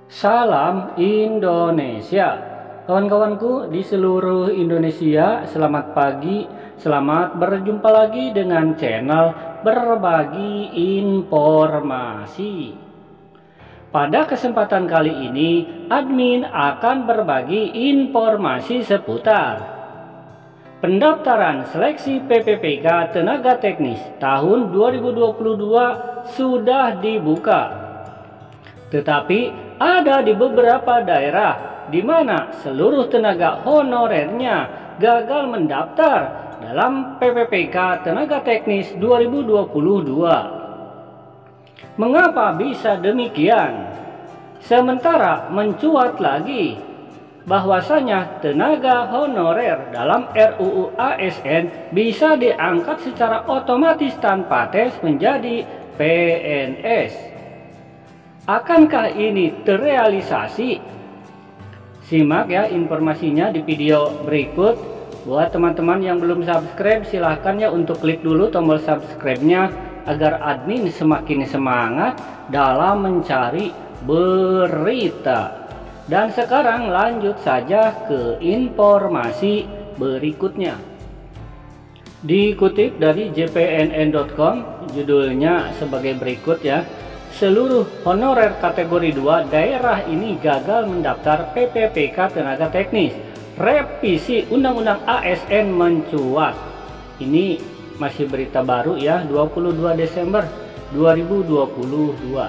Salam Indonesia, kawan-kawanku di seluruh Indonesia. Selamat pagi, selamat berjumpa lagi dengan channel Berbagi Informasi. Pada kesempatan kali ini, admin akan berbagi informasi seputar pendaftaran seleksi PPPK Tenaga Teknis tahun 2022 sudah dibuka. Tetapi ada di beberapa daerah di mana seluruh tenaga honorernya gagal mendaftar dalam PPPK Tenaga Teknis 2022. Mengapa bisa demikian? Sementara mencuat lagi bahwasanya tenaga honorer dalam RUU ASN bisa diangkat secara otomatis tanpa tes menjadi PNS. Akankah ini terrealisasi? Simak ya informasinya di video berikut. Buat teman-teman yang belum subscribe, silahkan ya untuk klik dulu tombol subscribe-nya agar admin semakin semangat dalam mencari berita. Dan sekarang lanjut saja ke informasi berikutnya. Dikutip dari jpnn.com, judulnya sebagai berikut ya. Seluruh honorer kategori 2 daerah ini gagal mendaftar PPPK Tenaga Teknis. Revisi Undang-Undang ASN mencuat. Ini masih berita baru ya, 22 Desember 2022.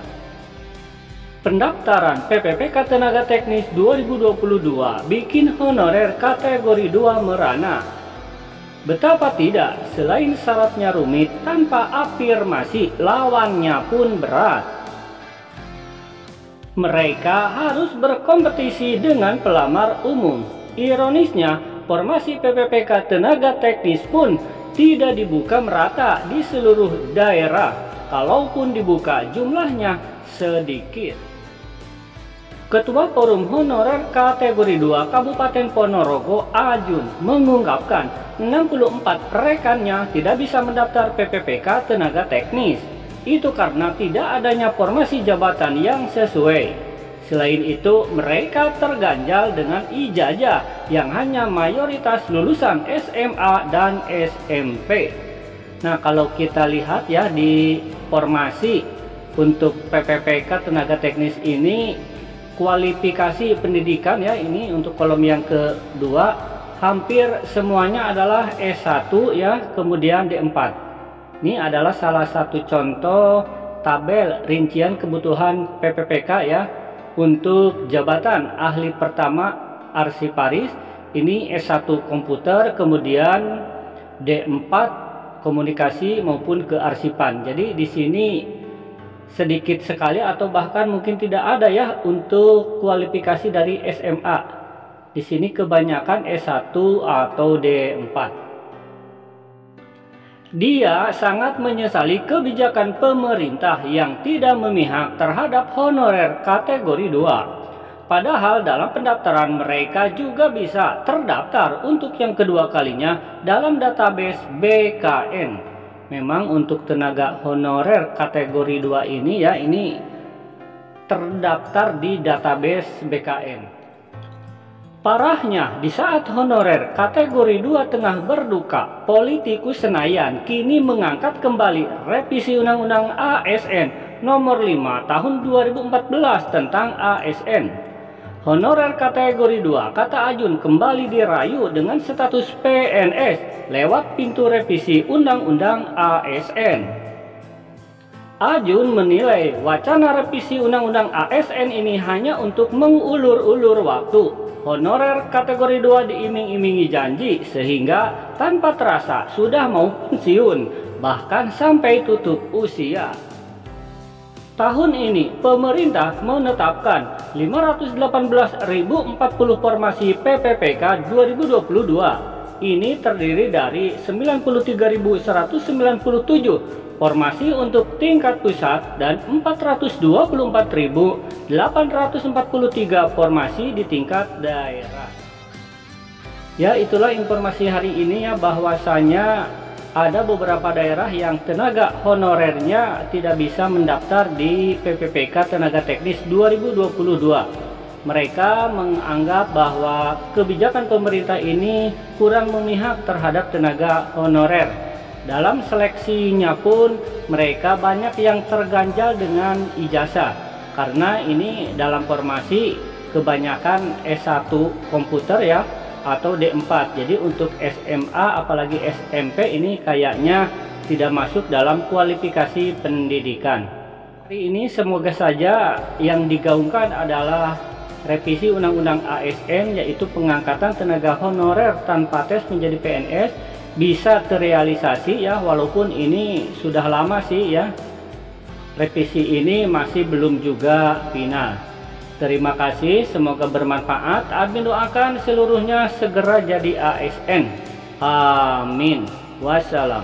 Pendaftaran PPPK Tenaga Teknis 2022 bikin honorer kategori 2 merana. Betapa tidak, selain syaratnya rumit, tanpa afirmasi lawannya pun berat. Mereka harus berkompetisi dengan pelamar umum. Ironisnya, formasi PPPK Tenaga Teknis pun tidak dibuka merata di seluruh daerah. Kalaupun dibuka, jumlahnya sedikit. Ketua Forum Honorer Kategori 2 Kabupaten Ponorogo, Ajun, mengungkapkan 64 rekannya tidak bisa mendaftar PPPK Tenaga Teknis. Itu karena tidak adanya formasi jabatan yang sesuai. Selain itu, mereka terganjal dengan ijazah yang hanya mayoritas lulusan SMA dan SMP. Nah, kalau kita lihat ya di formasi untuk PPPK Tenaga Teknis ini, kualifikasi pendidikan ya, ini untuk kolom yang kedua, hampir semuanya adalah S1 ya, kemudian D4. Ini adalah salah satu contoh tabel rincian kebutuhan PPPK ya. Untuk jabatan ahli pertama arsiparis, ini S1 komputer, kemudian D4 komunikasi maupun kearsipan. Jadi di sini sedikit sekali atau bahkan mungkin tidak ada ya untuk kualifikasi dari SMA. Di sini kebanyakan S1 atau D4. Dia sangat menyesali kebijakan pemerintah yang tidak memihak terhadap honorer kategori 2. Padahal dalam pendaftaran mereka juga bisa terdaftar untuk yang kedua kalinya dalam database BKN. Memang untuk tenaga honorer kategori 2 ini ya, ini terdaftar di database BKN. Parahnya, di saat honorer kategori 2 tengah berduka, politikus Senayan kini mengangkat kembali revisi Undang-Undang ASN nomor 5 tahun 2014 tentang ASN. Honorer kategori 2, kata Ajun, kembali dirayu dengan status PNS lewat pintu revisi Undang-Undang ASN. Ajun menilai wacana revisi Undang-Undang ASN ini hanya untuk mengulur-ulur waktu. Honorer kategori 2 diiming-imingi janji sehingga tanpa terasa sudah mau pensiun, bahkan sampai tutup usia. Tahun ini pemerintah menetapkan 518.040 formasi PPPK 2022. Ini terdiri dari 93.197 formasi untuk tingkat pusat dan 424.843 formasi di tingkat daerah. Ya, itulah informasi hari ini ya, bahwasanya ada beberapa daerah yang tenaga honorernya tidak bisa mendaftar di PPPK Tenaga Teknis 2022. Mereka menganggap bahwa kebijakan pemerintah ini kurang memihak terhadap tenaga honorer. Dalam seleksinya pun mereka banyak yang terganjal dengan ijazah, karena ini dalam formasi kebanyakan S1 komputer ya, atau D4. Jadi untuk SMA apalagi SMP ini kayaknya tidak masuk dalam kualifikasi pendidikan. Hari ini semoga saja yang digaungkan adalah revisi Undang-Undang ASN, yaitu pengangkatan tenaga honorer tanpa tes menjadi PNS, bisa terrealisasi ya, walaupun ini sudah lama sih ya. Revisi ini masih belum juga final. Terima kasih, semoga bermanfaat. Admin doakan seluruhnya segera jadi ASN. Amin. Wassalam.